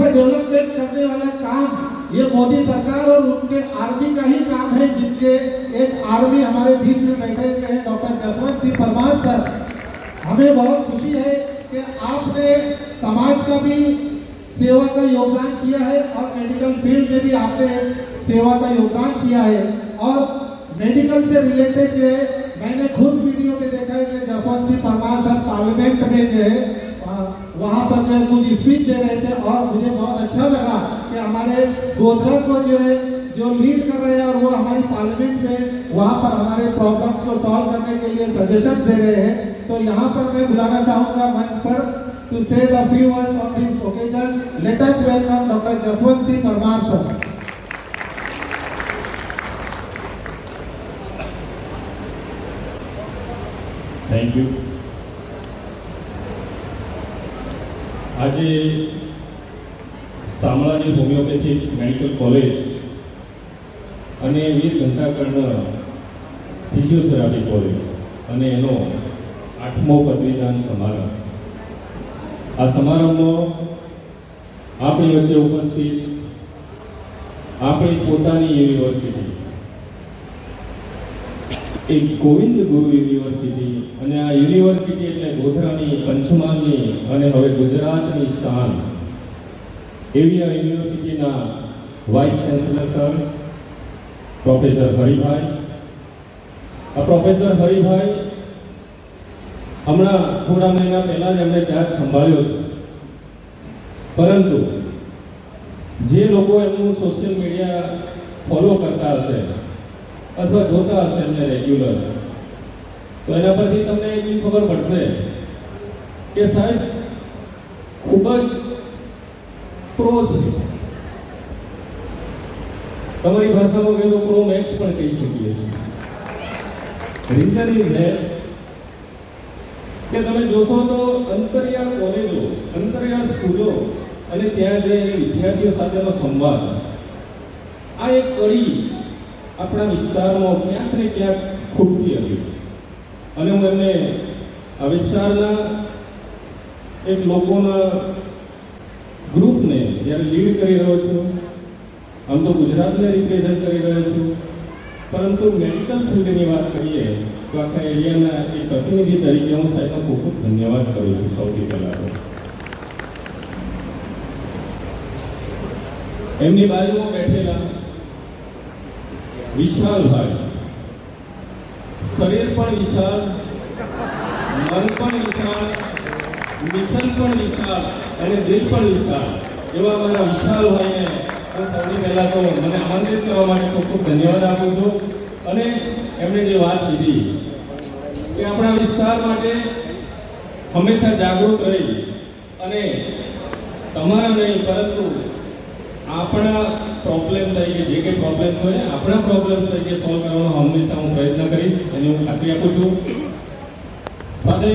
ऐसा डेवलपमेंट करने वाला काम ये मोदी सरकार और उनके आर्मी का ही काम है, जिनके एक आर्मी हमारे बीच में बैठे हुए हैं डॉक्टर जसवंत सिंह परमार सर। हमें बहुत खुशी है कि आपने समाज का भी सेवा का योगदान किया है और मेडिकल फील्ड में भी आपने सेवा का योगदान किया है। और मेडिकल से रिलेटेड जो है मैंने खुद वीडियो में देखा है कि जसवंत सिंह परमार सर पार्लियामेंट में जो है वहां पर जो कुछ स्पीच दे रहे थे और मुझे बहुत अच्छा लगा कि हमारे गोधरा को जो है जो लीड कर रहे हैं और वो हमारी पार्लियामेंट में वहां पर हमारे प्रॉब्लम्स को सॉल्व करने के लिए सजेशन दे रहे हैं। तो यहाँ पर मैं बुलाना चाहूंगा मंच पर टू से the few words on this occasion. Let us welcome doctor Jaswant Singh Parmar sir. Thank you. आज शामळाजी होमियोपैथिक मेडिकल कॉलेज અને વીર ઘંટાકર્ણ ફિઝિયોથેરાપી કોલેજ અને એનો 8મો પદવીદાન સમારંભ। આ સમારંભમાં આપણી વચ્ચે ઉપસ્થિત આપણી પોતાની યુનિવર્સિટી એક ગોવિંદ ગુરુ યુનિવર્સિટી અને આ યુનિવર્સિટી એટલે ગોધરાની પંચમહાલની અને હવે ગુજરાતની શાન એવી આ યુનિવર્સિટીના vice chancellor sir professor Haribhai. આ પ્રોફેસર હરિભાઈ હમણાં થોડા મહિના પહેલા જ એમણે ચાર્જ સંભાળ્યો છે, પરંતુ જે લોકો એમનું સોશિયલ મીડિયા ફોલો કરતા હશે અથવા જોતા હશે એમને રેગ્યુલર, તો એના પરથી તમને એટલી ખબર પડશે કે સાહેબ ખૂબ જ પ્રો છે। તમારી ભાષામાં કહે તો પ્રો મેક્સ પણ કહી શકીએ છીએ। રીઝન ઇઝ ધેટ કે તમે જોશો તો અંતરિયાળ કોલેજો, અંતરિયાળ સ્કૂલો અને ત્યાં જે વિદ્યાર્થીઓ સાથેનો સંવાદ, આ એક કડી આપણા વિસ્તારમાં ક્યાંક ને ક્યાંક ખૂટતી હતી। અને હું એમને આ વિસ્તારના એક લોકોના ગ્રુપને જ્યારે લીડ કરી રહ્યો છું, આમ તો ગુજરાતને રિપ્રેઝેન્ટ કરી રહ્યો છું, પરંતુ મેડિકલ ફિલ્ડની વાત કરીએ તો આખા એરિયાના એક પ્રતિનિધિ તરીકે હું સાહેબનો ખૂબ ખૂબ ધન્યવાદ કરું છું। સૌથી પહેલા તો એમની બાજુમાં બેઠેલા વિશાલભાઈ, શરીર પણ વિશાળ, મન પણ વિશાળ, મિશન પણ વિશાળ અને દિલ પણ વિશાળ એવા અમારા વિશાલભાઈને હું સૌથી પહેલા તો મને આમંત્રિત કરવા માટે ખૂબ ખૂબ ધન્યવાદ આપું છું। અને એમણે જે વાત કીધી કે આપણા વિસ્તાર માટે હંમેશા જાગૃત રહી અને તમારા નહીં પરંતુ આપણા પ્રોબ્લેમ તરીકે જે કંઈ પ્રોબ્લેમ્સ હોય આપણા પ્રોબ્લેમ્સ તરીકે સોલ્વ કરવાનો હંમેશા હું પ્રયત્ન કરીશ એની હું ખાતરી આપું છું। સાથે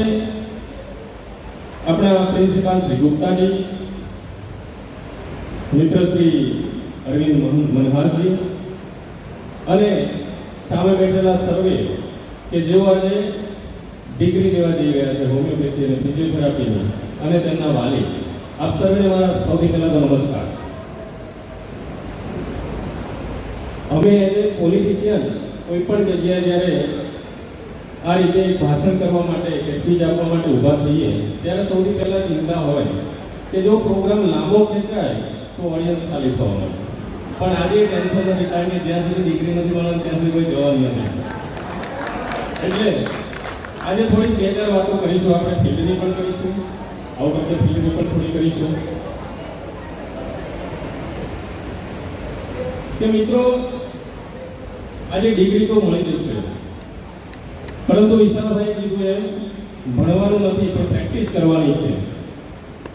આપણા પ્રિન્સિપાલ શ્રી ગુપ્તાજી, મિત્ર શ્રી અરવિંદ મનહારજી અને સામે બેઠેલા સર્વે કે જેઓ આજે ડિગ્રી લેવા જઈ રહ્યા છે હોમિયોપેથી અને ફિઝિયોથેરાપીની અને તેમના વાલી, આપ સર્વેને મારા સૌથી પહેલા તો નમસ્કાર। અમે એઝ એ પોલિટિશિયન કોઈ પણ જગ્યાએ જ્યારે આ રીતે ભાષણ કરવા માટે કે સ્પીચ આપવા માટે ઊભા થઈએ ત્યારે સૌથી પહેલા ચિંતા હોય કે જો પ્રોગ્રામ લાંબો ખેંચાય તો ઓડિયન્સ ખાલી થવાનો, પણ આજે ટેન્શન નથી કારણ કે જ્યાં સુધી ડિગ્રી નથી મળવાની ત્યાં સુધી કોઈ જવાબ નથી। એટલે આજે થોડી બે ચાર વાતો કરીશું, આપણે ફિલ્ડની પણ કરીશું, આઉટ ઓફ ધ ફિલ્ડની પણ થોડી કરીશું કે મિત્રો આજે ડિગ્રી તો મળી જશે, પરંતુ વિશાલભાઈએ કીધું એમ ભણવાનું નથી પણ પ્રેક્ટિસ કરવાની છે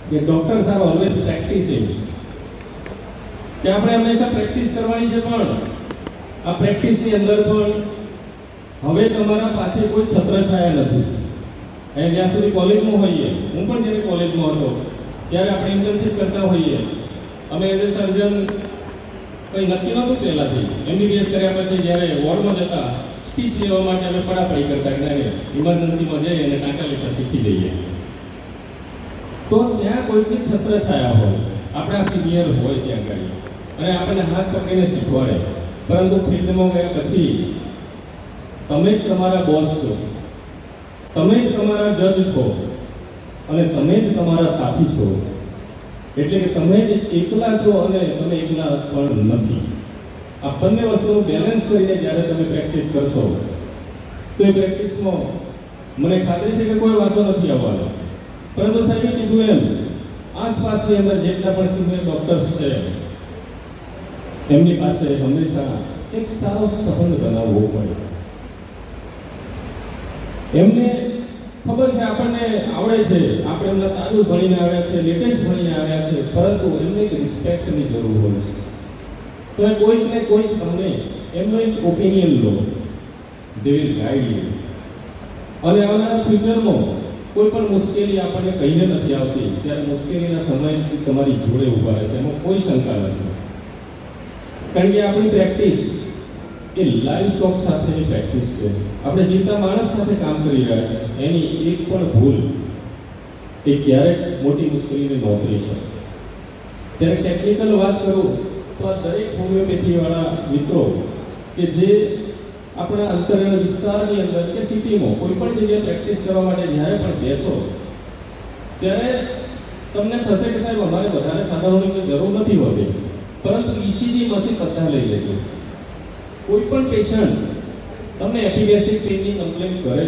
કે ડોક્ટર્સ આર ઓલવેઝ પ્રેક્ટિસિંગ, કે આપણે હંમેશા પ્રેક્ટિસ કરવાની છે। પણ આ પ્રેક્ટિસની અંદર પણ હવે તમારા પાસે કોઈ છત્રછાયા નથી। અહીં જ્યાં સુધી કોલેજમાં હોઈએ, હું પણ જ્યારે કોલેજમાં હતો ત્યારે આપણે ઇન્ટર્નશિપ કરતા હોઈએ, અમે એઝ એ સર્જન કંઈ નક્કી નહોતું પહેલાંથી, MBBS કર્યા પછી જ્યારે વોર્ડમાં જતા સ્પીચ લેવા માટે અમે પડાપડી કરતા કે ઇમરજન્સીમાં જઈએ અને ટાંકા લેતા શીખી દઈએ। તો ત્યાં કોઈની છત્રછાયા હોય, આપણા સિનિયર હોય ત્યાં આગળ અને આપણને હાથ પકડીને શીખવાડે, પરંતુ ફિલ્ડમાં ગયા પછી તમે જ તમારા બોસ છો, તમે જ તમારા જજ છો અને તમે જ તમારા સાથી છો. એટલે કે તમે જ એકલા છો અને તમે એકલા પણ નથી. આ બંને વસ્તુનું બેલેન્સ કરીને જ્યારે તમે પ્રેક્ટિસ કરશો તો એ પ્રેક્ટિસમાં મને ખાતરી છે કે કોઈ વાંધો નથી આવવાનો. પરંતુ સાહેબે કીધું એમ આસપાસની અંદર જેટલા પણ સિનિયર ડોક્ટર્સ છે એમની પાસે હંમેશા એક સારો સંબંધ બનાવવો પડે. એમને ખબર છે આપણને આવડે છે, આપણે એમના તારું ભણીને આવ્યા છે, લેટેસ્ટ ભણીને આવ્યા છે, પરંતુ એમને એક રિસ્પેક્ટની જરૂર હોય છે. તો એ કોઈક ને કોઈક તમને એમનો એક ઓપિનિયન લો, દે વિલ ગાઈડ યુ. અને આવનારા ફ્યુચરમાં કોઈ પણ મુશ્કેલી આપણને કહીને નથી આવતી ત્યારે મુશ્કેલીના સમયથી તમારી જોડે ઊભા રહે છે, એમાં કોઈ શંકા નથી. કારણ કે આપણી પ્રેક્ટિસ એ લાઈવ સ્ટોક સાથેની પ્રેક્ટિસ છે. આપણે જીવતા માણસ સાથે કામ કરી રહ્યા છીએ. એની એક પણ ભૂલ એ ક્યારેક મોટી મુશ્કેલીને નોંધી છે. ત્યારે ટેકનિકલ વાત કરું તો આ દરેક હોમિયોપેથી વાળા મિત્રો કે જે આપણા અંતરિયાળ વિસ્તારની અંદર કે સિટીમાં કોઈ પણ જગ્યાએ પ્રેક્ટિસ કરવા માટે જ્યારે પણ બેસો ત્યારે તમને થશે કે સાહેબ અમારે વધારે સાધનોની જરૂર નથી હોતી, પરંતુ ECG મશીન બધા લઈ લેજો. કોઈ પણ પેશન્ટ તમને એપિગેસ્ટ્રિક પેઇનની કમ્પ્લેન કરે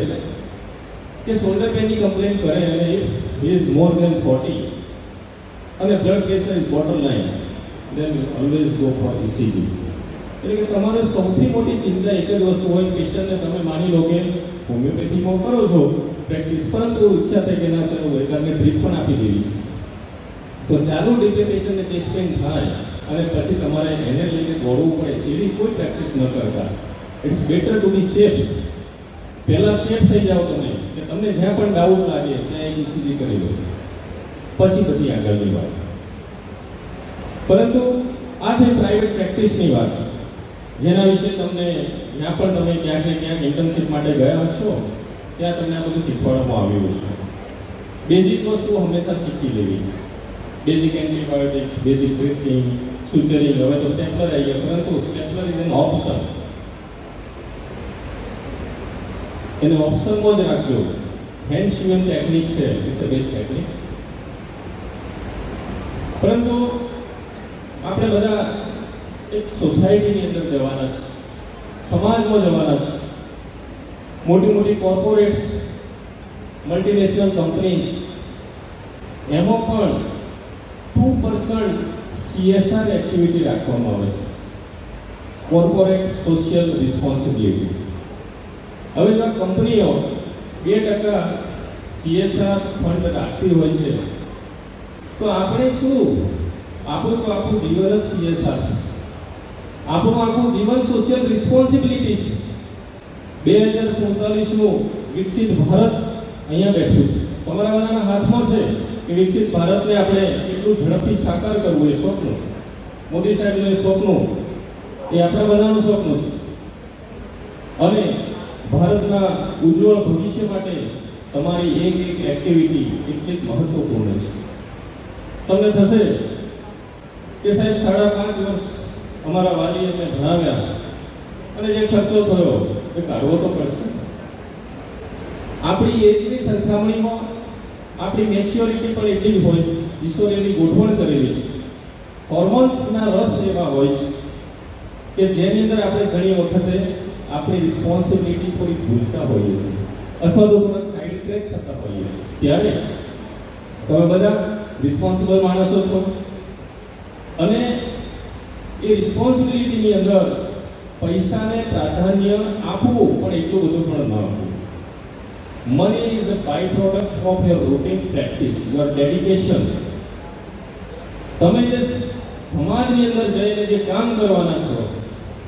કે શોલ્ડર પેઇનની કમ્પ્લેન કરે અને ઇઝ મોર ધેન 40 અને blood pressure is bottom line, then always go for ECG. એટલે કે તમારે સૌથી મોટી ચિંતા એક જ વસ્તુ હોય, પેશન્ટને તમે માની લો કે હોમિયોપેથીમાં કરો છો પ્રેક્ટિસ, પરંતુ ઈચ્છા થાય કે ના ચાલો એકાદને ડ્રીપ પણ આપી દેવી છે, તો ચાલુ ડ્રીપે પેશન્ટને ચેસ્ટ પેઇન થાય અને પછી તમારે એને લઈને દોડવું પડે એવી કોઈ પ્રેક્ટિસ ન કરતા. It's better to be safe. પહેલા સેફ થઈ જાઓ તમે કે તમને જ્યાં પણ ડાઉટ લાગે ત્યાં એક ECG કરી લો, પછી બધી આગળની વાત. પરંતુ આ થઈ પ્રાઇવેટ પ્રેક્ટિસની વાત, જેના વિશે તમને જ્યાં પણ તમે ક્યાંક ને ક્યાંક ઇન્ટર્નશીપ માટે ગયા હશો ત્યાં તમને આ બધું શીખવાડવામાં આવ્યું છે. બેઝિક વસ્તુ હંમેશા શીખી લેવી. બેઝિક એન્ટીબાયોટિક્સ, બેઝિક ડ્રેસિંગ, સુચરિંગ, હવે તો સ્ટેપલર આવી ગયા, પરંતુ સ્ટેપલર ઇઝ એન ઓપ્શન. એને ઓપ્શનમાં જ રાખજો. હેન્ડ સ્યુન ટેકનિક છે, ઇટ્સ અ બેસ્ટ ટેકનિક. પરંતુ આપણે બધા એક સોસાયટીની અંદર જવાના છે, સમાજમાં જવાના છે. મોટી મોટી કોર્પોરેટ્સ, મલ્ટીનેશનલ કંપની, એમાં પણ 2% CSR એક્ટિવિટી રાખવામાં આવે છે, કોર્પોરેટ સોશિયલ રિસ્પોન્સિબિલિટી. હવે જો કંપનીઓ 2% CSR ફંડ રાખતી હોય છે તો આપણે શું? આપણું તો આખું જીવન જ CSR છે, આપણું આખું જીવન સોશિયલ રિસ્પોન્સિબિલિટી છે. 2047નું વિકસિત ભારત અહીંયા બેઠું છે, તમારા બધાના હાથમાં છે કે વિકસિત ભારતને આપણે એટલું ઝડપથી સાકાર કરવું. એ સ્વપ્ન મોદી સાહેબનું એ સ્વપ્ન એ આપણા બધાનું સ્વપ્ન છે. અને ભારતના ઉજ્જવળ ભવિષ્ય માટે તમારી એક એક એક્ટિવિટી એટલી જ મહત્વપૂર્ણ છે. તમને થશે કે સાહેબ 5.5 વર્ષ અમારા વાલીએ અમને ભણાવ્યા અને જે ખર્ચો થયો એ કાઢવો તો પડશે. આપણી એજની સરખામણીમાં આપણી મેચ્યોરિટી પણ એટલી જ હોય છે. ઈશ્વરે એની ગોઠવણ કરેલી છે. હોર્મોન્સના રસ એવા હોય છે કે જેની અંદર આપણે ઘણી વખતે આપણી રિસ્પોન્સિબિલિટી થોડી ભૂલતા હોઈએ છીએ અથવા તો થોડા સાઈડ ટ્રેક થતા હોઈએ છીએ. ત્યારે તમે બધા રિસ્પોન્સિબલ માણસો છો અને એ રિસ્પોન્સિબિલિટીની અંદર પૈસાને પ્રાધાન્ય આપવું પણ એટલું બધું પણ ન આપવું. Money is a by product of your routine practice, your dedication. તમે જે સમાજની અંદર જઈને જે કામ કરવાના છો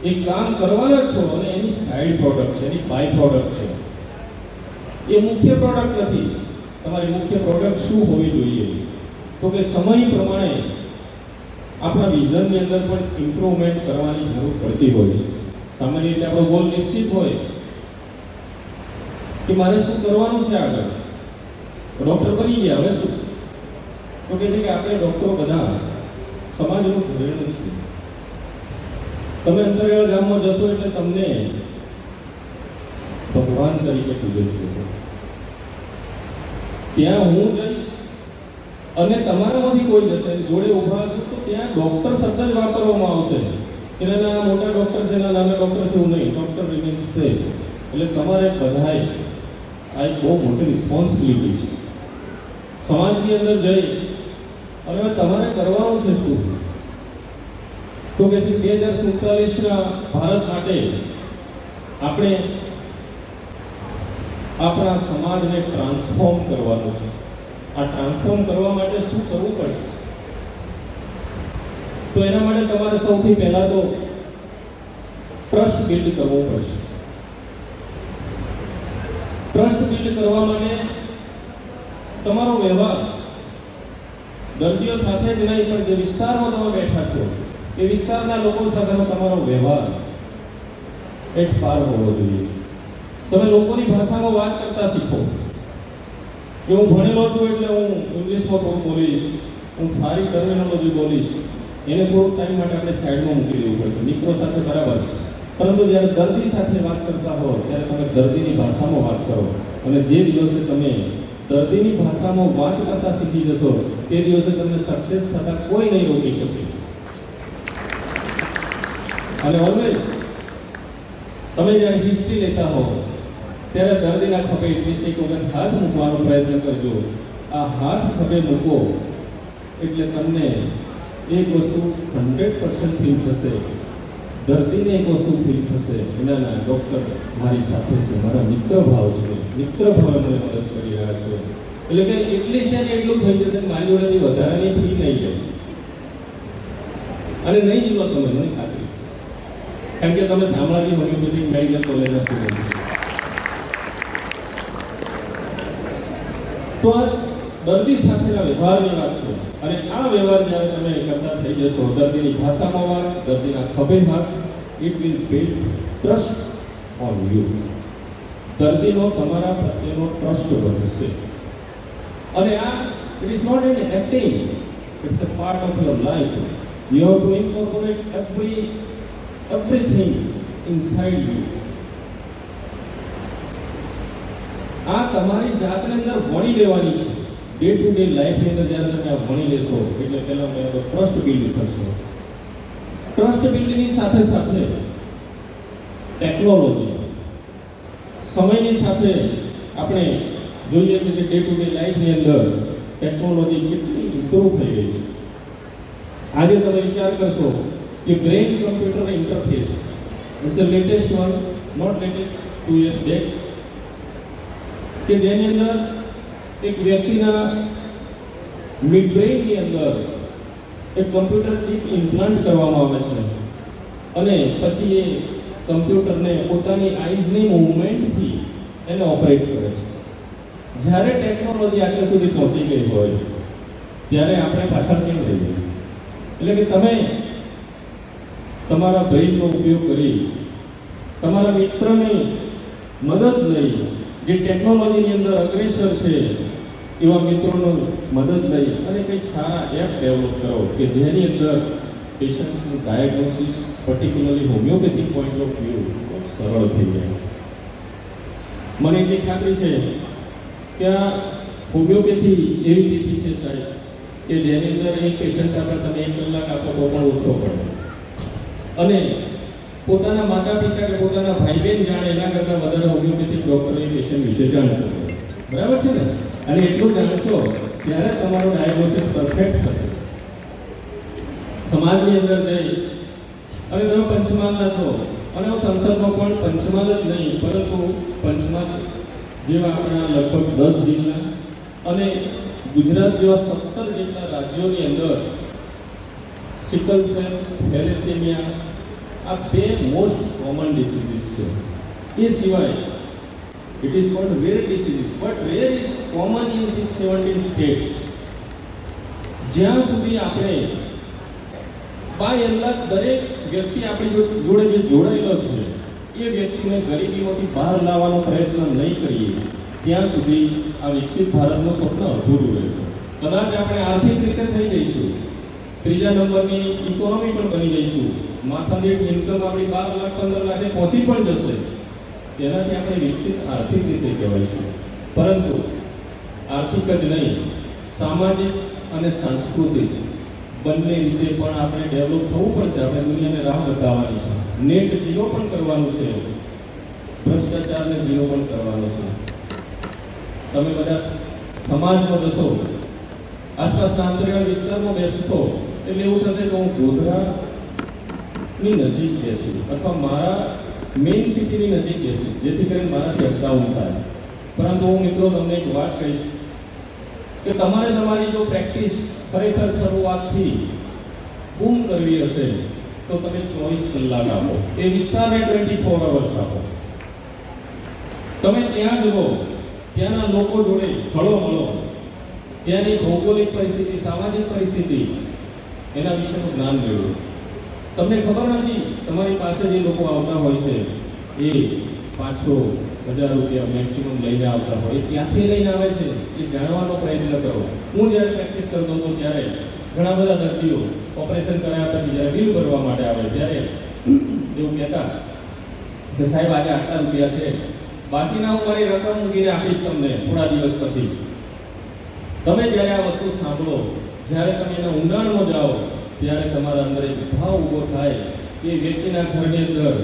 એ કામ કરવાના છો અને એની સાઇડ પ્રોડક્ટ છે, એની બાય પ્રોડક્ટ છે. એ મુખ્ય પ્રોડક્ટ નથી. તમારી મુખ્ય પ્રોડક્ટ શું હોવી જોઈએ? તો કે સમય પ્રમાણે આપણા વિઝનની અંદર પણ ઇમ્પ્રુવમેન્ટ કરવાની જરૂર પડતી હોય છે. સામાન્ય રીતે આપણો ગોલ નિશ્ચિત હોય કે મારે શું કરવાનું છે આગળ. ડૉક્ટર બની ગયા, હવે શું? તો કે છે કે આપણે ડૉક્ટરો બધા સમાજનું ઘરેણું છે. તમે અંતરિયાળ ગામમાં જશો એટલે તમને ભગવાન તરીકે પૂજે છે. ત્યાં હું જઈશ અને તમારામાંથી કોઈ જશે જોડે ઊભા હશે તો ત્યાં ડોક્ટર શબ્દ જ વાપરવામાં આવશે. એના મોટા ડોક્ટર છે, એના નામે ડોક્ટર છે એવું નહીં, ડોક્ટર રિમેન્સ છે. એટલે તમારે બધાએ આ એક બહુ મોટી રિસ્પોન્સિબિલિટી છે. સમાજની અંદર જઈ અને તમારે કરવાનું છે શું? તો કે 2047ના ભારત માટે આપણે આપણા સમાજને ટ્રાન્સફોર્મ કરવાનું છે. આ ટ્રાન્સફોર્મ કરવા માટે શું કરવું પડશે? તો એના માટે તમારે સૌથી પહેલા તો ટ્રસ્ટ બિલ્ડ કરવો પડશે. ટ્રસ્ટ બિલ્ડ કરવા માટે તમારો વ્યવહાર દર્દીઓ સાથે જ નહીં, પણ જે વિસ્તારમાં તમે બેઠા છો એ વિસ્તારના લોકો સાથેનો તમારો વ્યવહાર એક પાર હોવો જોઈએ. તમે લોકોની ભાષામાં વાત કરતા શીખો. કે હું ભણેલો છું એટલે હું ઇંગ્લિશમાં થોડું બોલીશ, હું સારી ટર્મિનોલોજી બોલીશ, એને થોડુંક ટાઈમ માટે આપણે સાઈડમાં મૂકી દેવું પડશે. મિત્રો સાથે બરાબર છે, પરંતુ જ્યારે દર્દી સાથે વાત કરતા હો ત્યારે તમે દર્દીની ભાષામાં વાત કરો. અને જે દિવસે તમે દર્દીની ભાષામાં વાત કરતા શીખી જશો તે દિવસે તમને સક્સેસ થતા કોઈ નહીં રોકી શકે. અને ઓલવેઝ તમે જ્યારે હિસ્ટ્રી લેતા હો ત્યારે દર્દીના ખભે એટલીસ્ટ એક વખત હાથ મૂકવાનો પ્રયત્ન કરજો. આ હાથ ખભે મૂકો એટલે તમને એક વસ્તુ 100% ફીલ થશે, દર્દીને એક વસ્તુ ફીલ થશે, એના ડૉક્ટર મારી સાથે છે, મારા મિત્ર ભાવ છે, મિત્ર ભાવે મને મદદ કરી રહ્યા છે. એટલે કે એટલીસ્ટ એટલું થઈ જશે મારી જોડેથી વધારાની ફી નહીં લે. અને નહીં જીવો તમે, મને ખાતરી છે, કારણ કે તમે શામળાજી હોમિયોપેથિક મેડિકલ કોલેજના સ્ટુડન્ટ છો. તો આ દર્દી સાથેના વ્યવહારની વાત છે. અને આ વ્યવહાર જ્યારે તમે કરતા થઈ જશો, દર્દીની ભાષામાં વાત, દર્દીના ખભે હાથ, it will build trust on you. દર્દીનો તમારા પ્રત્યેનો ટ્રસ્ટ વધશે. અને આ it is not an acting, it's a part of your life. You have to incorporate everything inside you. આ તમારી જાતને અંદર વણી લેવાની છે. ડે ટુ ડે લાઈફની અંદર જ્યારે તમે આ વણી લેશો એટલે પહેલા તો ટ્રસ્ટ બિલ્ડ થશે. ટ્રસ્ટ બિલ્ડની સાથે સાથે ટેકનોલોજી, સમયની સાથે આપણે જોઈએ છે કે ડે ટુ ડે લાઈફની અંદર ટેકનોલોજી કેટલી ઇમ્પ્રૂવ થઈ રહી છે. આજે તમે વિચાર કરશો કે brain computer interface it's the latest one, not latest 2 years back, કે જેની અંદર એક વ્યક્તિના મિડ બ્રેઇનની અંદર એક કમ્પ્યુટર ચિપ ઇમ્પ્લાન્ટ કરવામાં આવે છે અને પછી એ કમ્પ્યુટરને પોતાની આઈઝની મૂવમેન્ટથી એને ઓપરેટ કરે છે. જ્યારે ટેકનોલોજી આટલે સુધી પહોંચી ગઈ હોય ત્યારે આપણે પાછળ કેમ રહીએ? એટલે કે તમે તમારા બ્રેઇનનો ઉપયોગ કરી તમારા મિત્રની મદદ લઈ, જે ટેકનોલોજીની અંદર અગ્રેસર છે એવા મિત્રોનો મદદ લઈ અને કંઈક સારા એપ ડેવલપ કરો કે જેની અંદર પેશન્ટનું diagnosis particularly homoeopathic point of view સરળ થઈ જાય. મને એટલી ખાતરી છે કે આ હોમિયોપેથી એવી રીતિ છે સાહેબ કે જેની અંદર એક પેશન્ટ આગળ તમે 1 કલાક આપો તો પણ ઓછો પડે અને પોતાના માતા પિતા કે પોતાના ભાઈ બહેન જાણે એના કરતાં વધારે હોમિયોપેથિક ડોક્ટર એ પેશન્ટ વિશે જાણતો. બરાબર છે ને? અને એટલું જાણશો ત્યારે તમારો ડાયગ્નોસિસ પરફેક્ટ થશે. સમાજની અંદર જઈ અને તમે પંચમહાલના છો અને હું સંસદમાં પણ પંચમહાલ જ નહીં પરંતુ પંચમહાલ જેવા આપણા લગભગ 10 જિલ્લા અને ગુજરાત જેવા 17 જેટલા રાજ્યોની અંદર સિકલ સેલ, થેલેસેમિયા આ 2 મોસ્ટ કોમન ડિસીઝીસ છે. એ સિવાય it is called rare diseases, but rare is common in this 17 states. જ્યાં સુધી આપણે બાય અલ્લાહ દરેક વ્યક્તિ આપણી જોડે જે જોડાયેલો છે એ વ્યક્તિને ગરીબીમાંથી બહાર લાવવાનો પ્રયત્ન નહીં કરીએ ત્યાં સુધી આ વિકસિત ભારતનું સ્વપ્ન અધૂરું રહેશે. કદાચ આપણે આર્થિક રીતે થઈ જઈશું ત્રીજા નંબરની ઇકોનોમી પણ બની જઈશું. માથાદીઠ ઇન્કમ આપણી 12 લાખ 15 લાખે પહોંચી પણ જશે. તેનાથી આપણે વિકસિત આર્થિક રીતે કહેવાઈશું. પરંતુ આર્થિક જ નહીં, સામાજિક અને સાંસ્કૃતિક બંને રીતે પણ આપણે ડેવલપ થવું પડશે. આપણે દુનિયાને રાહ બતાવવાની છે. નેટ ઝીરો પણ કરવાનું છે, ભ્રષ્ટાચારને ઝીરો પણ કરવાનો છે. તમે બધા સમાજમાં જશો, આસપાસના અંતરિયાળ વિસ્તારમાં બેસશો એટલે એવું થશે કે હું ગોધરાની નજીક બેસું અથવા મારા મેઇન સિટીની નજીક બેસું, જેથી કરીને મારાથી અપડાઉન થાય. પરંતુ હું મિત્રો તમને એક વાત કહીશ કે તમારે તમારી જો પ્રેક્ટિસ ખરેખર શરૂઆતથી પૂર્ણ કરવી હશે તો તમે 24 કલાક આપો, એ વિસ્તારને 24 અવર્સ આપો. તમે ત્યાં જુઓ, ત્યાંના લોકો જોડે હળો મળો, ત્યાંની ભૌગોલિક પરિસ્થિતિ, સામાજિક પરિસ્થિતિ, એના વિશેનું જ્ઞાન મેળવો. તમને ખબર નથી તમારી પાસે જે લોકો આવતા હોય છે એ 500-1000 રૂપિયા મેક્સિમમ લઈને આવતા હોય, ત્યાંથી લઈને આવે છે એ જાણવાનો પ્રયત્ન કરો. હું જ્યારે પ્રેક્ટિસ કરતો હતો ત્યારે ઘણા બધા દર્દીઓ ઓપરેશન કરાયા પછી જ્યારે બિલ ભરવા માટે આવે ત્યારે એવું કહેતા કે સાહેબ આજે આટલા રૂપિયા છે, બાકીના હું મારી રકમ મૂકીને આપીશ તમને થોડા દિવસ પછી. તમે જ્યારે આ વસ્તુ સાંભળો, જ્યારે તમે એના ઊંડાણમાં જાઓ, ત્યારે તમારા અંદર એક ભાવ ઊભો થાય કે વ્યક્તિના ઘરની અંદર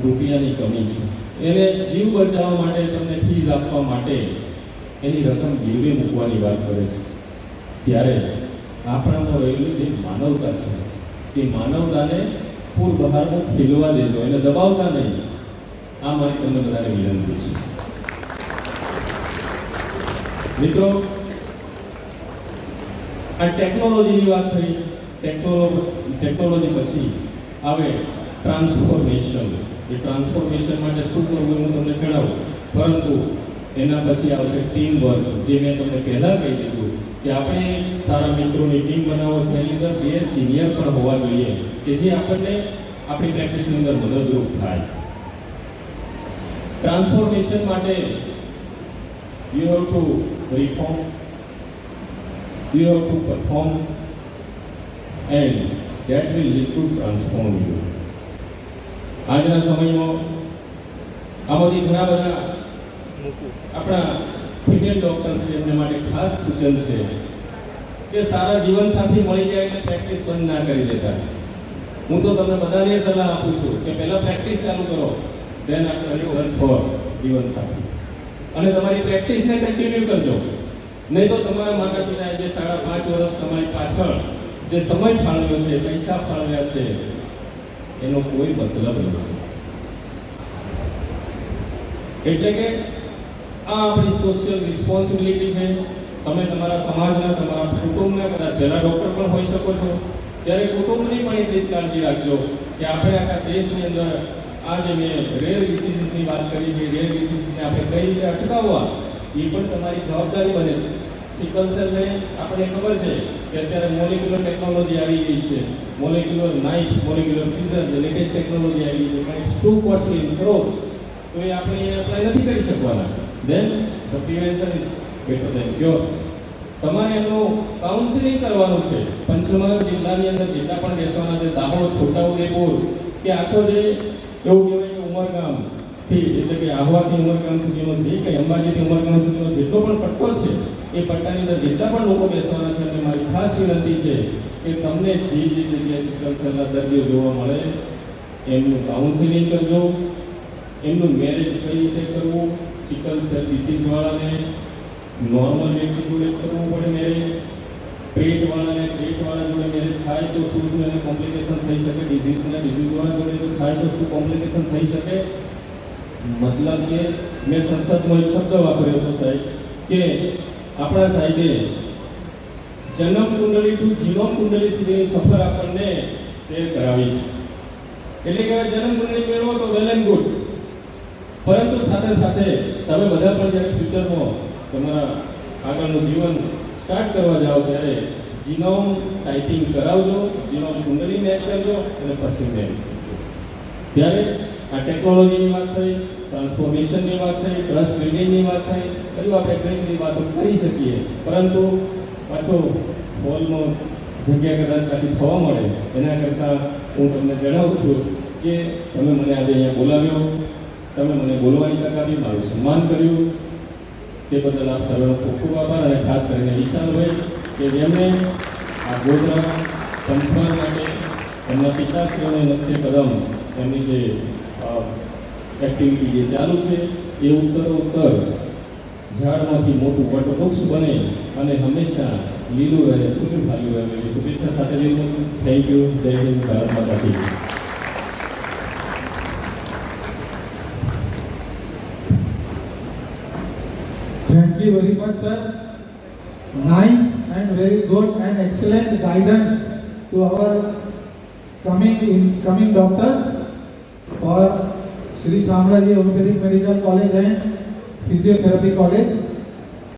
રૂપિયાની કમી છે, એને જીવ બચાવવા માટે, તમને ફીસ આપવા માટે એની રકમ ગીરવે મૂકવાની વાત કરે છે. ત્યારે આપણામાં રહેલી જે માનવતા છે તે માનવતાને પૂર બહારમાં ખીલવા દેજો, એને દબાવતા નહીં. આ મારી તમને બધાને વિનંતી છે. મિત્રો, આ ટેકનોલોજીની વાત થઈ. ટેકનોલોજી પછી આવે ટ્રાન્સફોર્મેશન. એ ટ્રાન્સફોર્મેશન માટે શું કરવું હું તમને જણાવું, પરંતુ એના પછી આવશે ટીમ વર્ક. જે મેં તમને પહેલા કહી દીધું કે આપણે સારા મિત્રોની ટીમ બનાવો છો, એની અંદર 2 સિનિયર પણ હોવા જોઈએ કે જે આપણને આપણી પ્રેક્ટિસની અંદર મદદરૂપ થાય. ટ્રાન્સફોર્મેશન માટે you have to reform, you have to perform, and that will lead to transform you. આજના સમયમાં આમાંથી ઘણા બધા આપણા ફિમેલ ડોક્ટર્સ છે, એમને માટે ખાસ સૂચન છે કે સારા જીવનસાથી મળી જાય એટલે પ્રેક્ટિસ બંધ ના કરી દેતા. હું તો તમને બધાને સલાહ આપું છું કે પહેલા પ્રેક્ટિસ ચાલુ કરો, than after you run for જીવનસાથી. અને તમારી પ્રેક્ટિસને કન્ટિન્યુ કરજો. નહીં તો તમારા માતા પિતાએ જે 5.5 વર્ષ તમારી પાછળ જે સમય ફાળવ્યો છે, પૈસા ફાળવ્યા છે, એનો કોઈ મતલબ નથી. એટલે કે આ આપણી સોશિયલ રિસ્પોન્સિબિલિટી છે. તમે તમારા સમાજના, તમારા કુટુંબના, કદાચ પહેલા ડોક્ટર પણ હોઈ શકો છો, ત્યારે કુટુંબની પણ એટલી જ કાળજી રાખજો કે આપણે આખા દેશની અંદર આ જે મેં રેર ડિસીઝની વાત કરી છે, રેર ડિસીઝને આપણે કઈ રીતે અટકાવવા, એ પણ તમારી જવાબદારી બને છે. સિકલ સેલને આપણે ખબર છે કે અત્યારે મોલેક્યુલર ટેકનોલોજી આવી ગઈ છે, molecular knife, molecular scissor, latest technology આવી ગઈ છે, પણ it's too costly in crores, તો એ આપણે એપ્લાય નથી કરી શકવાના. Then the prevention is better than cure. તમારે એનું કાઉન્સિલિંગ કરવાનું છે. પંચમહાલ જિલ્લાની અંદર જેટલા પણ બેસવાના છે, દાહોદ, છોટાઉદેપુર કે આખો જે એવું કહેવાય કે ઉમરગામથી, એટલે કે આહવાથી ઉમરગામ સુધીનો જે કંઈ અંબાજીથી ઉમરગામ સુધીનો જેટલો પણ પટ્ટો છે, એ પટ્ટાની અંદર જેટલા પણ લોકો બેસવાના છે, અને મારી ખાસ વિનંતી છે કે તમને જે જગ્યાએ સિકલ સેલના દર્દીઓ જોવા મળે એમનું કાઉન્સિલિંગ કરજો, એમનું મેરેજ કઈ રીતે કરવું. સિકલ સેલ ડિસીઝવાળાને નોર્મલ વ્યક્તિ જોડે કરવું પડે મેરેજ, પેટવાળા જોડે મેરેજ થાય તો શું શું એને કોમ્પ્લિકેશન થઈ શકે, ડિસીઝવાળા જોડે જો થાય તો શું કોમ્પ્લિકેશન થઈ શકે. મતલબ કે મેં સંસદમાં એક શબ્દ વાપર્યો હતો સાહેબ કે આપણા સાહેબે જન્મ કુંડળી ટુ જીવન કુંડળી સુધીની સફર આપણને તે કરાવી છે. એટલે કે જન્મ કુંડળી મેળવો તો વેલ એન્ડ ગુડ, પરંતુ સાથે સાથે તમે બધા પણ જ્યારે ફ્યુચરમાં તમારા આગળનું જીવન સ્ટાર્ટ કરવા જાઓ ત્યારે જીનોમ ટાઈપિંગ કરાવજો, જીનોમ કુંડળી મેચ કરજો અને પછી મેચ કરજો. ત્યારે આ ટેકનોલોજીની વાત થઈ, ટ્રાન્સફોર્મેશનની વાત થઈ, ટ્રસ્ટ બિલ્ડિંગની વાત થઈ, હજુ આપણે ઘણી બધી વાતો કરી શકીએ, પરંતુ પાછો હોલમાં જગ્યા કદાચ આથી થવા મળે એના કરતાં હું તમને જણાવું છું કે તમે મને આજે અહીંયા બોલાવ્યો, તમે મને બોલવાની તક આપી, મારું સન્માન કર્યું, તે બદલ આપ સર્વનો ખૂબ ખૂબ આભાર. અને ખાસ કરીને વિશાલભાઈ કે જેમણે આ ગોધરા સંસ્થાન માટે એમના પિતાશ્રીઓને નકશે કદમ એમની જે એક્ટિવિટી જે ચાલુ છે એ ઉત્તરોત્તર ઝાડમાંથી મોટું વટવૃક્ષ બને અને હંમેશા લીલું રહે, ફૂલ ફાલ્યું રહે એવી શુભેચ્છા સાથે લીધું. Thank you. જય હિન્દ. ભારત માતા કી જય. Thank you very much, sir. Nice and very good and excellent guidance to our coming doctors for Shri Shamraji Ayurvedic Medical College and Physiotherapy College.